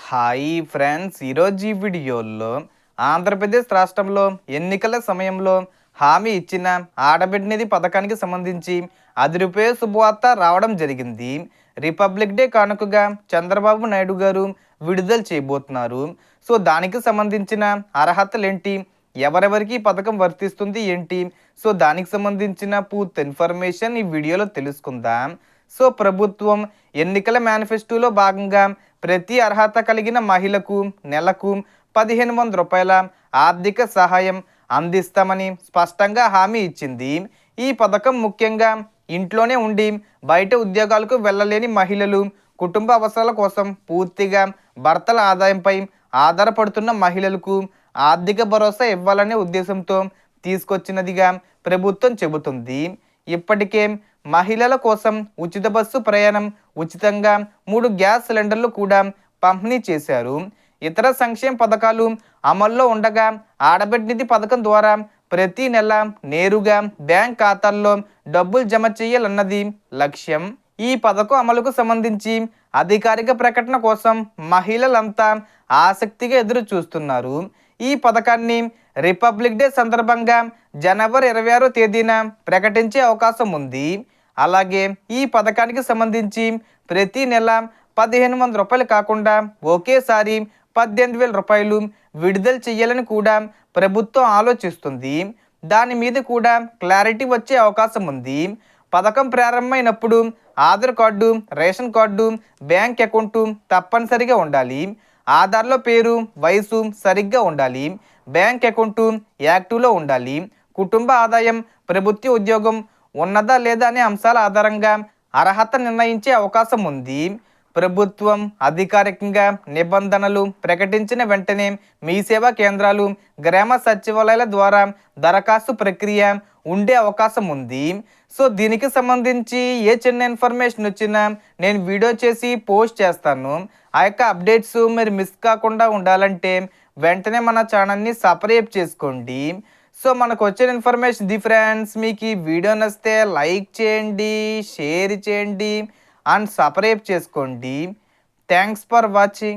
Hi friends, ఈరోజు ఈ వీడియోలో ఆంధ్రప్రదేశ్ రాష్ట్రంలో ఎన్నికల సమయంలో హామీ ఇచ్చిన ఆడబిడ్డ నిధి పథకానికి సంబంధించి రూపాయల శుభవార్త రావడం జరిగింది. రిపబ్లిక్ డే కానుకగా చంద్రబాబు నాయుడు గారు విడుదల చేయబోతున్నారు. సో దానికి సంబంధించిన అర్హతలు ఏంటి, ఎవరెవరికి ఈ పథకం వర్తిస్తుంది ఏంటి, సో దానికి సంబంధించిన పూర్తి ఇన్ఫర్మేషన్ ఈ వీడియోలో తెలుసుకుందాం. సో ప్రభుత్వం ఎన్నికల మేనిఫెస్టోలో భాగంగా ప్రతి అర్హత కలిగిన మహిళకు నెలకు 1500 రూపాయల ఆర్థిక సహాయం అందిస్తామని స్పష్టంగా హామీ ఇచ్చింది. ఈ పథకం ముఖ్యంగా ఇంట్లోనే ఉండి బయట ఉద్యోగాలకు వెళ్ళలేని మహిళలు, కుటుంబ అవసరాల కోసం పూర్తిగా భర్తల ఆదాయంపై ఆధారపడుతున్న మహిళలకు ఆర్థిక భరోసా ఇవ్వాలనే ఉద్దేశంతో తీసుకొచ్చినదిగా ప్రభుత్వం చెబుతుంది. ఇప్పటికే మహిళల కోసం ఉచిత బస్సు ప్రయాణం, ఉచితంగా 3 గ్యాస్ సిలిండర్లు కూడా పంపిణీ చేశారు. ఇతర సంక్షేమ పథకాలు అమల్లో ఉండగా ఆడబిడ్డ నిధి పథకం ద్వారా ప్రతి నెల నేరుగా బ్యాంక్ ఖాతాల్లో డబ్బులు జమ చేయాలన్నది లక్ష్యం. ఈ పథకం అమలుకు సంబంధించి అధికారిక ప్రకటన కోసం మహిళలంతా ఆసక్తిగా ఎదురు చూస్తున్నారు. ఈ పథకాన్ని రిపబ్లిక్ డే సందర్భంగా జనవరి 26వ తేదీన ప్రకటించే అవకాశం ఉంది. అలాగే ఈ పథకానికి సంబంధించి ప్రతి నెల 1500 రూపాయలు కాకుండా ఒకేసారి 18,000 రూపాయలు విడుదల చేయాలని కూడా ప్రభుత్వం ఆలోచిస్తుంది. దాని మీద కూడా క్లారిటీ వచ్చే అవకాశం ఉంది. పథకం ప్రారంభమైనప్పుడు Aadhaar card, ration card, bank account తప్పనిసరిగా ఉండాలి. ఆధార్లో పేరు, వయసు సరిగ్గా ఉండాలి. బ్యాంక్ అకౌంటు యాక్టివ్లో ఉండాలి. కుటుంబ ఆదాయం, ప్రభుత్వ ఉద్యోగం ఉన్నదా లేదా అనే అంశాల ఆధారంగా అర్హత నిర్ణయించే అవకాశం ఉంది. ప్రభుత్వం అధికారికంగా నిబంధనలు ప్రకటించిన వెంటనే మీ సేవా కేంద్రాలు, గ్రామ సచివాలయాల ద్వారా దరఖాస్తు ప్రక్రియ ఉండే అవకాశం ఉంది. సో దీనికి సంబంధించి ఏ చిన్న ఇన్ఫర్మేషన్ వచ్చినా నేను వీడియో చేసి పోస్ట్ చేస్తాను. ఆ యొక్క అప్డేట్స్ మీరు మిస్ కాకుండా ఉండాలంటే వెంటనే మన ఛానల్ని సబ్స్క్రైబ్ చేసుకోండి. సో మనకు వచ్చిన ఇన్ఫర్మేషన్ ది ఫ్రెండ్స్, మీకు ఈ వీడియో నచ్చితే లైక్ చేయండి, షేర్ చేయండి అండ్ సబ్స్క్రైబ్ చేసుకోండి. Thanks for watching.